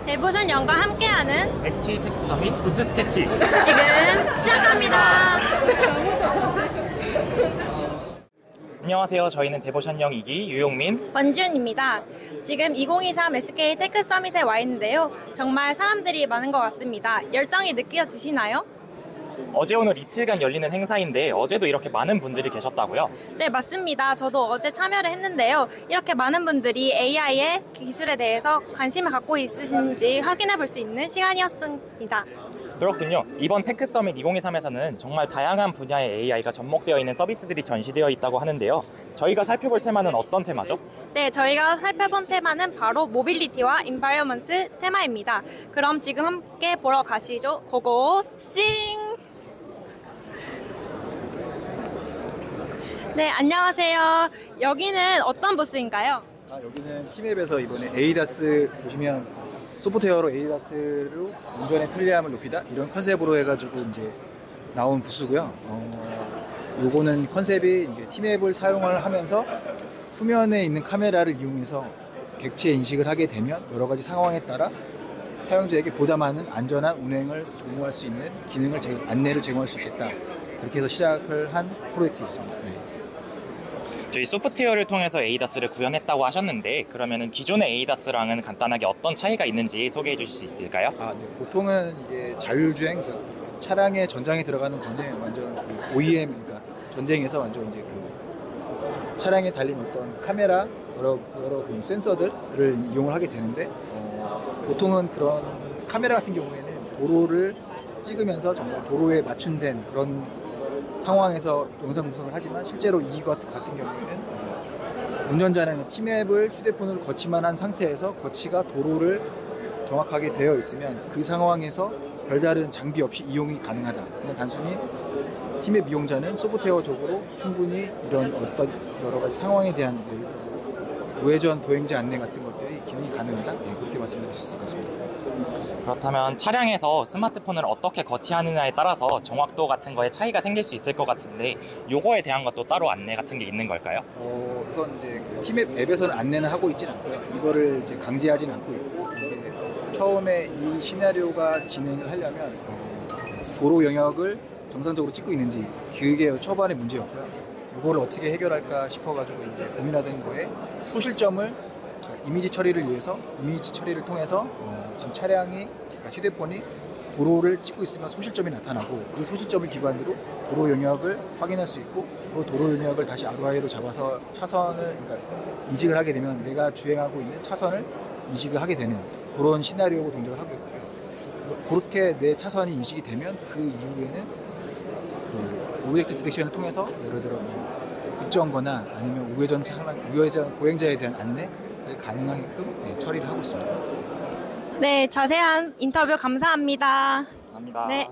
대보션영과 함께하는 SK 테크 서밋 부스 스케치 지금 시작합니다. 안녕하세요. 저희는 대보션영 2기 유용민, 권지윤입니다. 지금 2023 SK 테크 서밋에 와 있는데요. 정말 사람들이 많은 것 같습니다. 열정이 느껴지시나요? 어제 오늘 이틀간 열리는 행사인데 어제도 이렇게 많은 분들이 계셨다고요? 네, 맞습니다. 저도 어제 참여를 했는데요. 이렇게 많은 분들이 AI의 기술에 대해서 관심을 갖고 있으신지 확인해 볼 수 있는 시간이었습니다. 그렇군요. 이번 테크 서밋 2023에서는 정말 다양한 분야의 AI가 접목되어 있는 서비스들이 전시되어 있다고 하는데요. 저희가 살펴볼 테마는 어떤 테마죠? 네, 저희가 살펴본 테마는 바로 모빌리티와 인바이어먼트 테마입니다. 그럼 지금 함께 보러 가시죠. 고고 싱! 네, 안녕하세요. 여기는 어떤 부스인가요? 여기는 티맵에서 이번에 에이다스 보시면 소프트웨어로 에이다스로 운전의 편리함을 높이다 이런 컨셉으로 해가지고 이제 나온 부스고요. 요거는 컨셉이 이제 티맵을 사용을 하면서 후면에 있는 카메라를 이용해서 객체 인식을 하게 되면 여러 가지 상황에 따라 사용자에게 보다 많은 안전한 운행을 도모할 수 있는 기능을 안내를 제공할 수 있겠다. 그렇게 해서 시작을 한 프로젝트였습니다. 네. 저희 소프트웨어를 통해서 에이다스를 구현했다고 하셨는데 그러면은 기존의 에이다스랑은 간단하게 어떤 차이가 있는지 소개해 주실 수 있을까요? 네. 보통은 이게 자율주행, 차량의 전장에 들어가는 거는 완전 OEM, 그러니까 전쟁에서 완전 이제 차량에 달린 어떤 카메라, 여러 센서들을 이용을 하게 되는데 보통은 그런 카메라 같은 경우에는 도로를 찍으면서 정말 도로에 맞춤된 그런 상황에서 영상 구성을 하지만 실제로 이것 같은 경우에는 운전자는 티맵을 휴대폰으로 거치만 한 상태에서 거치가 도로를 정확하게 되어 있으면 그 상황에서 별다른 장비 없이 이용이 가능하다. 그냥 단순히 티맵 이용자는 소프트웨어적으로 충분히 이런 어떤 여러 가지 상황에 대한 우회전 보행자 안내 같은 것들이 기능이 가능하다. 네, 그렇게 말씀드릴 수 있을 것 같습니다. 그렇다면 차량에서 스마트폰을 어떻게 거치하느냐에 따라서 정확도 같은 거에 차이가 생길 수 있을 것 같은데 요거에 대한 것도 따로 안내 같은 게 있는 걸까요? 우선 이제 티맵 앱에서는 안내는 하고 있지는 않고요. 이거를 이제 강제하지는 않고 있고 이게 처음에 이 시나리오가 진행을 하려면 도로 영역을 정상적으로 찍고 있는지 그게 초반의 문제였고요. 이거를 어떻게 해결할까 싶어가지고 이제 고민하던 거에 소실점을 이미지 처리를 위해서 이미지 처리를 통해서 지금 차량이 휴대폰이 도로를 찍고 있으면 소실점이 나타나고 그 소실점을 기반으로 도로 영역을 확인할 수 있고 그 도로 영역을 다시 ROI로 잡아서 차선을 이직을 하게 되면 내가 주행하고 있는 차선을 이직을 하게 되는 그런 시나리오 동작을 하고 있고요. 그렇게 내 차선이 인식이 되면 그 이후에는 오브젝트 디텍션을 통해서 예를 들어 급정거나 아니면 우회전 보행자에 대한 안내를 가능하게끔 처리를 하고 있습니다. 네, 자세한 인터뷰 감사합니다. 감사합니다. 네.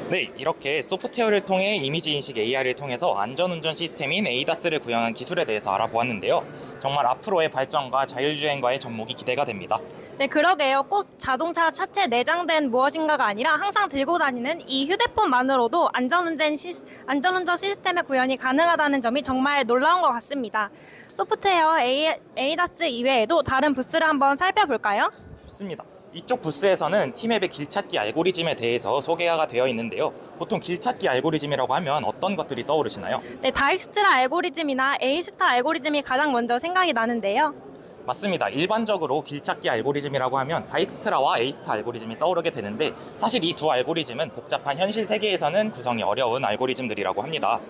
네, 이렇게 소프트웨어를 통해 이미지 인식 AI를 통해서 안전운전 시스템인 에이다스를 구현한 기술에 대해서 알아보았는데요. 정말 앞으로의 발전과 자율주행과의 접목이 기대가 됩니다. 네, 그러게요. 꼭 자동차 차체 내장된 무엇인가가 아니라 항상 들고 다니는 이 휴대폰만으로도 안전운전 시스템의 구현이 가능하다는 점이 정말 놀라운 것 같습니다. 소프트웨어 에이다스 이외에도 다른 부스를 한번 살펴볼까요? 좋습니다. 이쪽 부스에서는 티맵의 길찾기 알고리즘에 대해서 소개가 되어 있는데요. 보통 길찾기 알고리즘이라고 하면 어떤 것들이 떠오르시나요? 네, 다익스트라 알고리즘이나 A스타 알고리즘이 가장 먼저 생각이 나는데요. 맞습니다. 일반적으로 길찾기 알고리즘이라고 하면 다익스트라와 A스타 알고리즘이 떠오르게 되는데 사실 이 두 알고리즘은 복잡한 현실 세계에서는 구성이 어려운 알고리즘들이라고 합니다.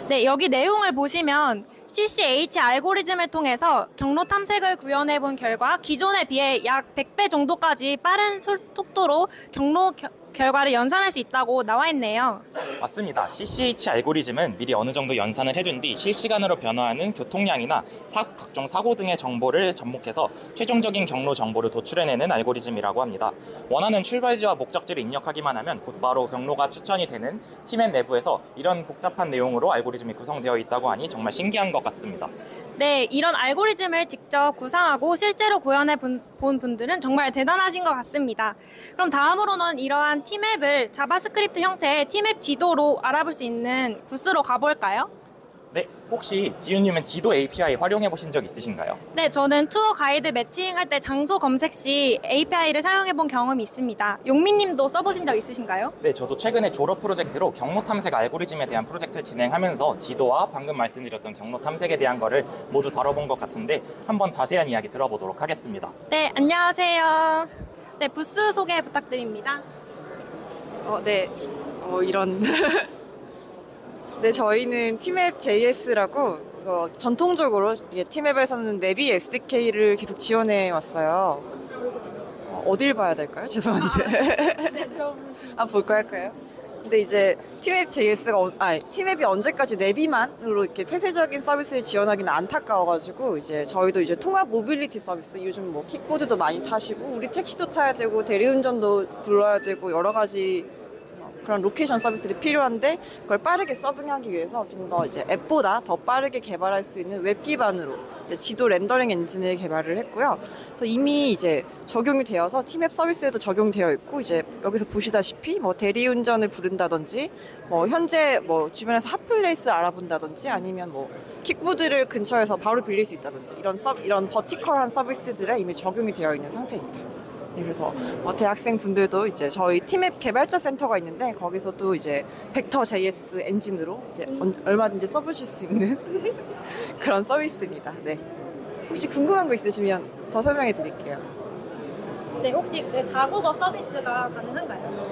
네, 여기 내용을 보시면 CCH 알고리즘을 통해서 경로 탐색을 구현해 본 결과 기존에 비해 약 100배 정도까지 빠른 속도로 경로 결과를 연산할 수 있다고 나와 있네요. 맞습니다. CCH 알고리즘은 미리 어느 정도 연산을 해둔 뒤 실시간으로 변화하는 교통량이나 각종 사고 등의 정보를 접목해서 최종적인 경로 정보를 도출해내는 알고리즘이라고 합니다. 원하는 출발지와 목적지를 입력하기만 하면 곧바로 경로가 추천이 되는 티맵 내부에서 이런 복잡한 내용으로 알고리즘이 구성되어 있다고 하니 정말 신기한 것 같습니다. 네, 이런 알고리즘을 직접 구상하고 실제로 구현해 본 분들은 정말 대단하신 것 같습니다. 그럼 다음으로는 이러한 티맵을 자바스크립트 형태의 티맵 지도로 알아볼 수 있는 부스로 가볼까요? 네, 혹시 지윤님은 지도 API 활용해 보신 적 있으신가요? 네, 저는 투어 가이드 매칭할 때 장소 검색 시 API를 사용해 본 경험이 있습니다. 용민님도 써보신 적 있으신가요? 네, 저도 최근에 졸업 프로젝트로 경로 탐색 알고리즘에 대한 프로젝트를 진행하면서 지도와 방금 말씀드렸던 경로 탐색에 대한 거를 모두 다뤄본 것 같은데 한번 자세한 이야기 들어보도록 하겠습니다. 네, 안녕하세요. 네, 부스 소개 부탁드립니다. 네. 이런. 네, 저희는 팀앱 JS라고 전통적으로 이제 팀앱에서는 내비 SDK를 계속 지원해 왔어요. 어딜 봐야 될까요? 죄송한데. 네, 볼까 할까요? 근데 이제 팀앱 JS가 팀앱이 언제까지 내비만으로 이렇게 폐쇄적인 서비스를 지원하기는 안타까워가지고 이제 저희도 이제 통합 모빌리티 서비스 요즘 뭐 킥보드도 많이 타시고 우리 택시도 타야 되고 대리운전도 불러야 되고 여러 가지 그런 로케이션 서비스들이 필요한데 그걸 빠르게 서빙하기 위해서 좀 더 이제 앱보다 더 빠르게 개발할 수 있는 웹 기반으로 이제 지도 렌더링 엔진을 개발을 했고요. 그래서 이미 이제 적용이 되어서 팀앱 서비스에도 적용되어 있고 이제 여기서 보시다시피 뭐 대리운전을 부른다든지 뭐 현재 뭐 주변에서 핫플레이스 알아본다든지 아니면 뭐 킥보드를 근처에서 바로 빌릴 수 있다든지 이런 버티컬한 서비스들에 이미 적용이 되어 있는 상태입니다. 네, 그래서 대학생 분들도 이제 저희 팀앱 개발자 센터가 있는데 거기서도 이제 벡터 JS 엔진으로 이제 얼마든지 써보실 수 있는 그런 서비스입니다. 네. 혹시 궁금한 거 있으시면 더 설명해 드릴게요. 네, 혹시 그 다국어 서비스가 가능한가요?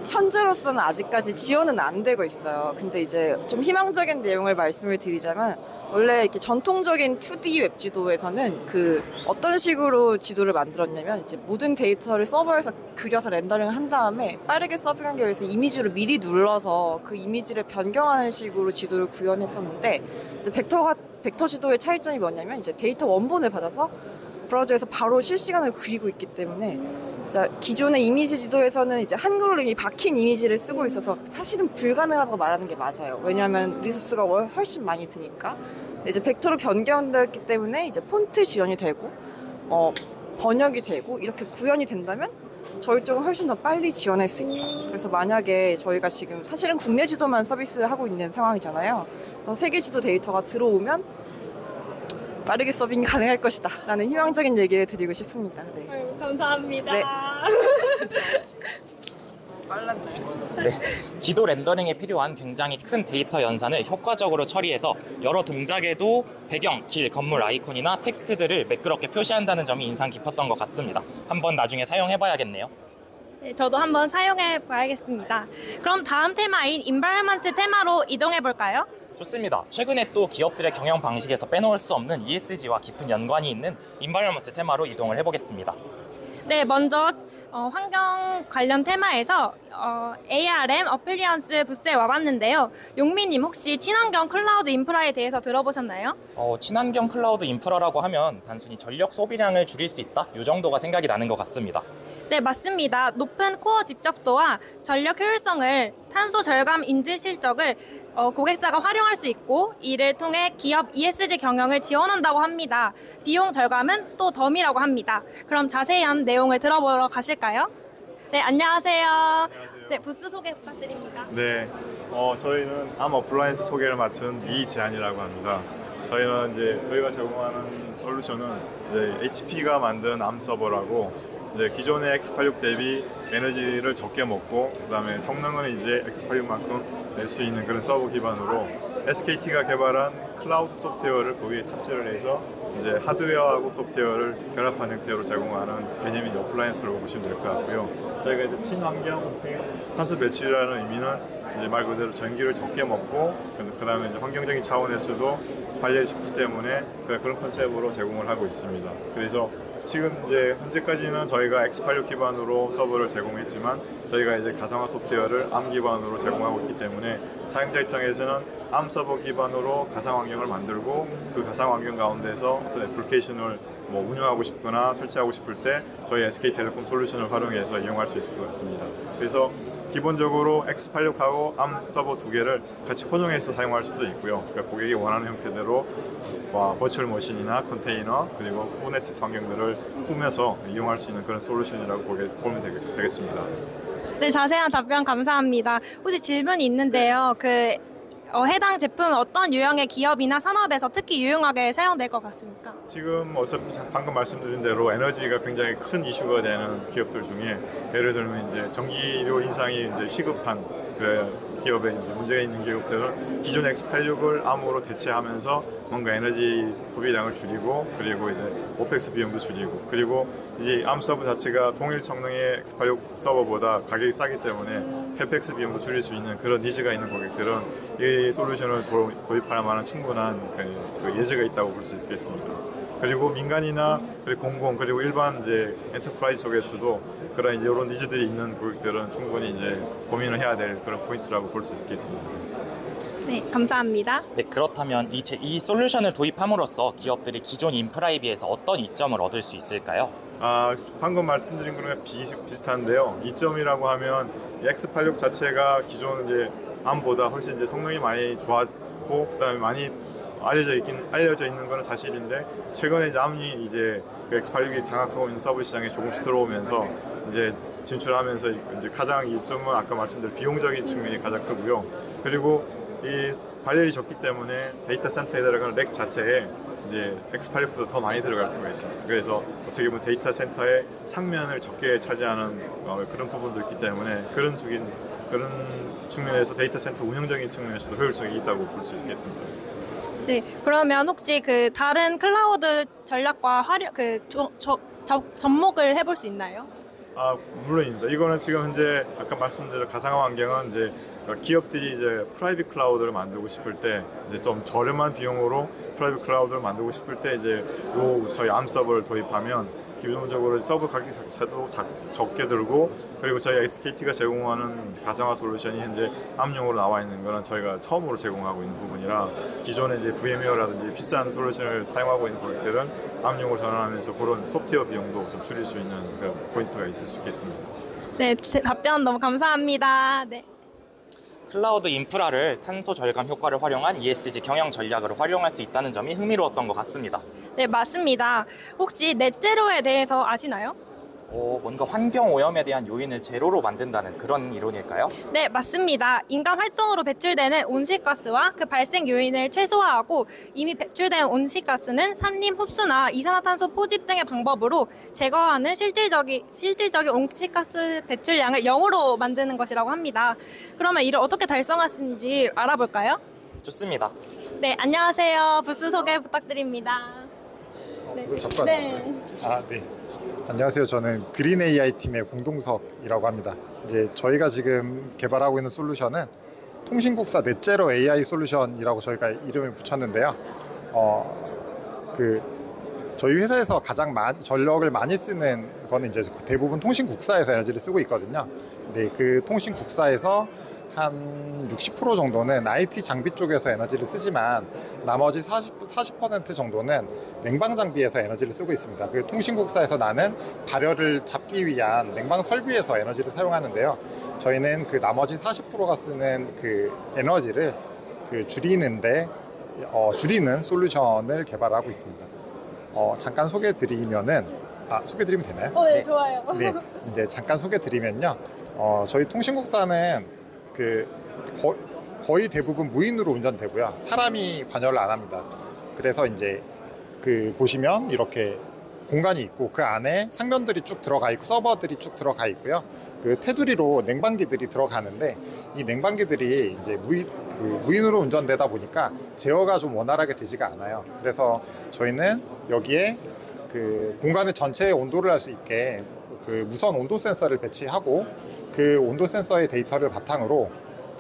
현재로서는 아직까지 지원은 안 되고 있어요. 근데 이제 좀 희망적인 내용을 말씀을 드리자면 원래 이렇게 전통적인 2D 웹 지도에서는 그 어떤 식으로 지도를 만들었냐면 이제 모든 데이터를 서버에서 그려서 렌더링을 한 다음에 빠르게 서빙하기 위해서 이미지를 미리 눌러서 그 이미지를 변경하는 식으로 지도를 구현했었는데 이제 벡터 지도의 차이점이 뭐냐면 이제 데이터 원본을 받아서 브라우저에서 바로 실시간으로 그리고 있기 때문에 자, 기존의 이미지 지도에서는 이제 한글로 이미 박힌 이미지를 쓰고 있어서 사실은 불가능하다고 말하는 게 맞아요. 왜냐하면 리소스가 훨씬 많이 드니까. 근데 이제 벡터로 변경되었기 때문에 이제 폰트 지원이 되고 번역이 되고 이렇게 구현이 된다면 저희 쪽은 훨씬 더 빨리 지원할 수 있다. 그래서 만약에 저희가 지금 사실은 국내 지도만 서비스를 하고 있는 상황이잖아요. 그래서 세계 지도 데이터가 들어오면 빠르게 서빙이 가능할 것이다 라는 희망적인 얘기를 드리고 싶습니다. 네. 아유, 감사합니다. 네. 빨랐나요? 네, 지도 렌더링에 필요한 굉장히 큰 데이터 연산을 효과적으로 처리해서 여러 동작에도 배경, 길, 건물 아이콘이나 텍스트들을 매끄럽게 표시한다는 점이 인상 깊었던 것 같습니다. 한번 나중에 사용해봐야겠네요. 네, 저도 한번 사용해 봐야겠습니다. 그럼 다음 테마인 인바이러먼트 테마로 이동해 볼까요? 좋습니다. 최근에 또 기업들의 경영 방식에서 빼놓을 수 없는 ESG와 깊은 연관이 있는 인바이러먼트 테마로 이동을 해보겠습니다. 네, 먼저 환경 관련 테마에서 ARM 어플리언스 부스에 와봤는데요. 용민님 혹시 친환경 클라우드 인프라에 대해서 들어보셨나요? 친환경 클라우드 인프라라고 하면 단순히 전력 소비량을 줄일 수 있다? 이 정도가 생각이 나는 것 같습니다. 네, 맞습니다. 높은 코어 집적도와 전력 효율성을 탄소 절감 인증 실적을 고객사가 활용할 수 있고 이를 통해 기업 ESG 경영을 지원한다고 합니다. 비용 절감은 또 덤이라고 합니다. 그럼 자세한 내용을 들어보러 가실까요? 네, 안녕하세요. 네, 부스 소개 부탁드립니다. 네, 저희는 암 어플라이언스 소개를 맡은 이재한이라고 합니다. 저희는 이제 저희가 제공하는 솔루션은 이제 HP가 만든 암 서버라고 이제 기존의 X86 대비 에너지를 적게 먹고 그다음에 성능은 이제 X86만큼 낼 수 있는 그런 서버 기반으로 SKT가 개발한 클라우드 소프트웨어를 거기에 탑재를 해서 이제 하드웨어하고 소프트웨어를 결합한 형태로 제공하는 개념이 어플라이언스라고 보시면 될 것 같고요. 저희가 이제 친환경 탄소 배출이라는 의미는 이제 말 그대로 전기를 적게 먹고 그다음에 이제 환경적인 차원에서도 관리하기 좋기 때문에 그런 컨셉으로 제공을 하고 있습니다. 그래서 지금 이제 현재까지는 저희가 X86 기반으로 서버를 제공했지만 저희가 이제 가상화 소프트웨어를 ARM 기반으로 제공하고 있기 때문에 사용자 입장에서는 ARM 서버 기반으로 가상 환경을 만들고 그 가상 환경 가운데서 어떤 애플리케이션을 운영하고 싶거나 설치하고 싶을 때 저희 SK텔레콤 솔루션을 활용해서 이용할 수 있을 것 같습니다. 그래서 기본적으로 X86하고 ARM 서버 두 개를 같이 혼용해서 사용할 수도 있고요. 그러니까 고객이 원하는 형태대로 버추얼 머신이나 컨테이너 그리고 쿠버네티스 환경들을 꾸며서 이용할 수 있는 그런 솔루션이라고 보면 되겠습니다. 네, 자세한 답변 감사합니다. 혹시 질문이 있는데요. 해당 제품은 어떤 유형의 기업이나 산업에서 특히 유용하게 사용될 것 같습니까? 지금 어차피 방금 말씀드린 대로 에너지가 굉장히 큰 이슈가 되는 기업들 중에 예를 들면 이제 전기료 인상이 이제 시급한 그 기업에 이제 문제가 있는 기업들은 기존 X86을 암으로 대체하면서 뭔가 에너지 소비량을 줄이고 그리고 이제 오펙스 비용도 줄이고 그리고 이제 암 서버 자체가 동일 성능의 X86 서버보다 가격이 싸기 때문에 캐펙스 비용도 줄일 수 있는 그런 니즈가 있는 고객들은 이 솔루션을 도입할 만한 충분한 그 예지가 있다고 볼 수 있겠습니다. 그리고 민간이나 그리고 공공 그리고 일반 이제 엔터프라이즈 쪽에서도 그런 이런 니즈들이 있는 고객들은 충분히 이제 고민을 해야 될 그런 포인트라고 볼 수 있겠습니다. 네, 감사합니다. 네, 그렇다면 이 솔루션을 도입함으로써 기업들이 기존 인프라에 비해서 어떤 이점을 얻을 수 있을까요? 방금 말씀드린 거랑 비슷한데요. 이점이라고 하면 X86 자체가 기존 이제 암보다 훨씬 이제 성능이 많이 좋았고 그다음에 많이 알려져 있는 건 사실인데 최근에 이제 암이 이제 그 X86이 장악하고 있는 서버 시장에 조금씩 들어오면서 이제 진출하면서 이제 가장 이점은 아까 말씀드린 비용적인 측면이 가장 크고요. 그리고 이 발열이 적기 때문에 데이터 센터에 들어가는 렉 자체에 이제 X86보다 더 많이 들어갈 수가 있습니다. 그래서 어떻게 보면 데이터 센터의 상면을 적게 차지하는 그런 부분도 있기 때문에 그런 측면에서 데이터 센터 운영적인 측면에서도 효율성이 있다고 볼 수 있겠습니다. 네, 그러면 혹시 그 다른 클라우드 전략과 접목을 해볼 수 있나요? 물론입니다. 이거는 지금 현재 아까 말씀드린 가상화 환경은 이제 기업들이 이제 프라이빗 클라우드를 만들고 싶을 때 이제 좀 저렴한 비용으로 프라이빗 클라우드를 만들고 싶을 때 이제 저희 암 서버를 도입하면 기본적으로 서버 가격 자체도 적게 들고 그리고 저희 SKT가 제공하는 가상화 솔루션이 현재 암용으로 나와 있는 거는 저희가 처음으로 제공하고 있는 부분이라 기존에 이제 VMware라든지 비싼 솔루션을 사용하고 있는 고객들은 암용으로 전환하면서 그런 소프트웨어 비용도 좀 줄일 수 있는 그런 포인트가 있을 수 있겠습니다. 네, 제 답변 너무 감사합니다. 네. 클라우드 인프라를 탄소 절감 효과를 활용한 ESG 경영 전략으로 활용할 수 있다는 점이 흥미로웠던 것 같습니다. 네, 맞습니다. 혹시 넷제로에 대해서 아시나요? 뭔가 환경 오염에 대한 요인을 제로로 만든다는 그런 이론일까요? 네, 맞습니다. 인간 활동으로 배출되는 온실가스와 그 발생 요인을 최소화하고 이미 배출된 온실가스는 산림 흡수나 이산화탄소 포집 등의 방법으로 제거하는 실질적인 온실가스 배출량을 0으로 만드는 것이라고 합니다. 그러면 이를 어떻게 달성하시는지 알아볼까요? 좋습니다. 네, 안녕하세요. 부스 소개 부탁드립니다. 네. 잠깐. 네. 네. 안녕하세요. 저는 그린 AI 팀의 공동석이라고 합니다. 이제 저희가 지금 개발하고 있는 솔루션은 통신국사 넷제로 AI 솔루션이라고 저희가 이름을 붙였는데요. 저희 회사에서 가장 전력을 많이 쓰는 거는 이제 대부분 통신국사에서 에너지를 쓰고 있거든요. 근데 그 통신국사에서 한 60% 정도는 IT 장비 쪽에서 에너지를 쓰지만 나머지 40% 정도는 냉방 장비에서 에너지를 쓰고 있습니다. 그 통신국사에서 나는 발열을 잡기 위한 냉방 설비에서 에너지를 사용하는데요. 저희는 그 나머지 40%가 쓰는 그 에너지를 줄이는 솔루션을 개발하고 있습니다. 잠깐 소개드리면 되나요? 네, 좋아요. 네, 이제 잠깐 소개드리면요. 저희 통신국사는 거의 대부분 무인으로 운전되고요. 사람이 관여를 안 합니다. 그래서 이제 보시면 이렇게 공간이 있고 그 안에 상면들이 쭉 들어가 있고 서버들이 쭉 들어가 있고요. 그 테두리로 냉방기들이 들어가는데 이 냉방기들이 이제 무인으로 운전되다 보니까 제어가 좀 원활하게 되지가 않아요. 그래서 저희는 여기에 그 공간의 전체의 온도를 알 수 있게 그 무선 온도 센서를 배치하고 그 온도 센서의 데이터를 바탕으로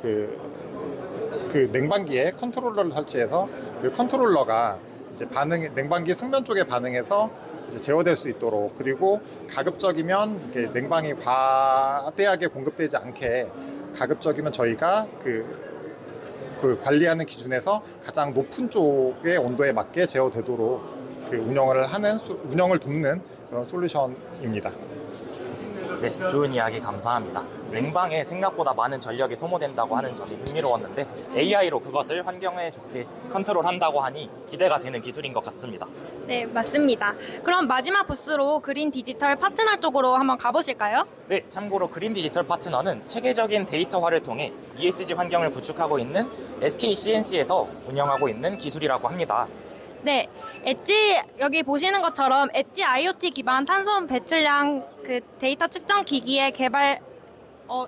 그 냉방기에 컨트롤러를 설치해서 그 컨트롤러가 이제 냉방기 상면 쪽에 반응해서 이제 제어될 수 있도록 그리고 가급적이면 이렇게 냉방이 과대하게 공급되지 않게 가급적이면 저희가 그 관리하는 기준에서 가장 높은 쪽의 온도에 맞게 제어되도록 그 운영을 돕는 그런 솔루션입니다. 네, 좋은 이야기 감사합니다. 냉방에 생각보다 많은 전력이 소모된다고 하는 점이 흥미로웠는데 AI로 그것을 환경에 좋게 컨트롤한다고 하니 기대가 되는 기술인 것 같습니다. 네, 맞습니다. 그럼 마지막 부스로 그린 디지털 파트너 쪽으로 한번 가보실까요? 네, 참고로 그린 디지털 파트너는 체계적인 데이터화를 통해 ESG 환경을 구축하고 있는 SK CNC에서 운영하고 있는 기술이라고 합니다. 네, 엣지 여기 보시는 것처럼 엣지 IoT 기반 탄소 배출량 그 데이터 측정 기기의 개발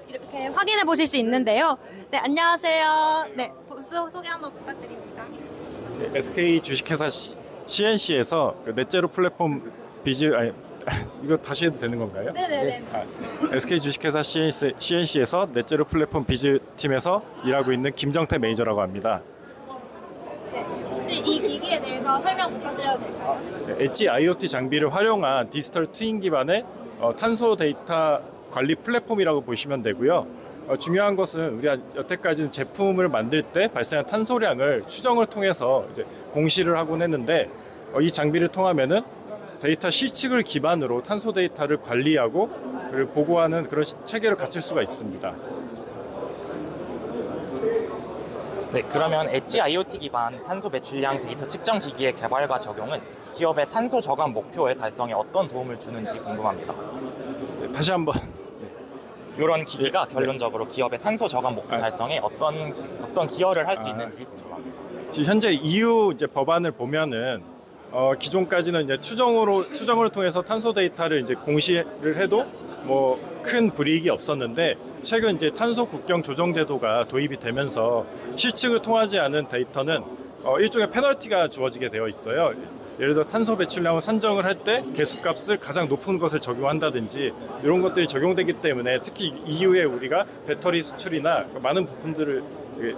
이렇게 확인해 보실 수 있는데요. 네, 안녕하세요. 네, 부스 소개 한번 부탁드립니다. SK 주식회사 CNC에서 그 넷제로 플랫폼 비즈 이거 다시 해도 되는 건가요? 네네네. SK 주식회사 CNC에서 넷제로 플랫폼 비즈 팀에서 일하고 있는 김정태 매니저라고 합니다. 네, 혹시 이 기기에 대해서 설명 부탁드려도 될까요? 엣지 IoT 장비를 활용한 디지털 트윈 기반의 탄소 데이터 관리 플랫폼이라고 보시면 되고요. 중요한 것은 우리가 여태까지는 제품을 만들 때 발생한 탄소량을 추정을 통해서 이제 공시를 하곤 했는데 이 장비를 통하면은 데이터 실측을 기반으로 탄소 데이터를 관리하고 그리고 보고하는 그런 체계를 갖출 수가 있습니다. 네, 그러면 엣지 IoT 기반 탄소 배출량 데이터 측정 기기의 개발과 적용은 기업의 탄소 저감 목표의 달성에 어떤 도움을 주는지 궁금합니다. 다시 한번. 이런 기기가 결론적으로 기업의 탄소 저감 목표 달성에 어떤 기여를 할 수 있는지 궁금합니다. 지금 현재 EU 이제 법안을 보면은 기존까지는 이제 추정을 통해서 탄소 데이터를 이제 공시를 해도 뭐 큰 불이익이 없었는데 최근 이제 탄소 국경 조정 제도가 도입이 되면서 실측을 통하지 않은 데이터는 일종의 페널티가 주어지게 되어 있어요. 예를 들어 탄소 배출량을 산정을 할 때 개수값을 가장 높은 것을 적용한다든지 이런 것들이 적용되기 때문에 특히 EU에 우리가 배터리 수출이나 많은 부품들을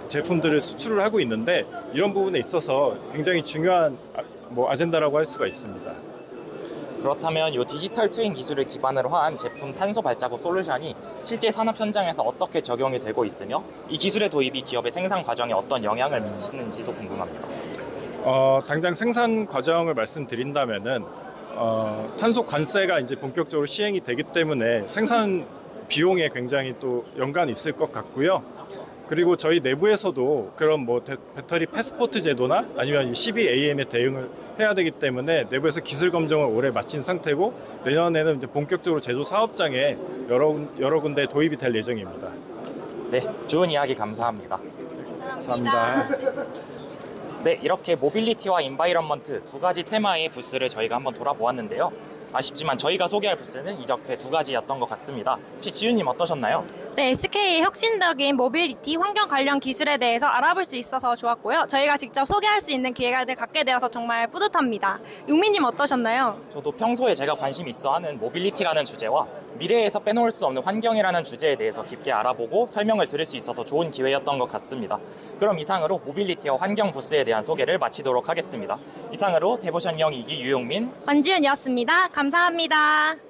제품들을 수출을 하고 있는데 이런 부분에 있어서 굉장히 중요한 아젠다라고 할 수가 있습니다. 그렇다면 이 디지털 트윈 기술을 기반으로 한 제품 탄소 발자국 솔루션이 실제 산업 현장에서 어떻게 적용이 되고 있으며 이 기술의 도입이 기업의 생산 과정에 어떤 영향을 미치는지도 궁금합니다. 당장 생산 과정을 말씀드린다면은 탄소 관세가 이제 본격적으로 시행이 되기 때문에 생산 비용에 굉장히 또 연관이 있을 것 같고요. 그리고 저희 내부에서도 그런 배터리 패스포트 제도나 아니면 12AM에 대응을 해야 되기 때문에 내부에서 기술 검증을 올해 마친 상태고 내년에는 이제 본격적으로 제조 사업장에 여러 군데 도입이 될 예정입니다. 네, 좋은 이야기 감사합니다. 감사합니다. 네, 이렇게 모빌리티와 인바이런먼트 두 가지 테마의 부스를 저희가 한번 돌아보았는데요. 아쉽지만 저희가 소개할 부스는 이렇게 두 가지였던 것 같습니다. 혹시 지윤님 어떠셨나요? 네, SK의 혁신적인 모빌리티 환경 관련 기술에 대해서 알아볼 수 있어서 좋았고요. 저희가 직접 소개할 수 있는 기회를 갖게 되어서 정말 뿌듯합니다. 용민님 어떠셨나요? 저도 평소에 제가 관심 있어 하는 모빌리티라는 주제와 미래에서 빼놓을 수 없는 환경이라는 주제에 대해서 깊게 알아보고 설명을 들을 수 있어서 좋은 기회였던 것 같습니다. 그럼 이상으로 모빌리티와 환경 부스에 대한 소개를 마치도록 하겠습니다. 이상으로 데보션 영 2기 유용민, 권지윤이었습니다. 감사합니다.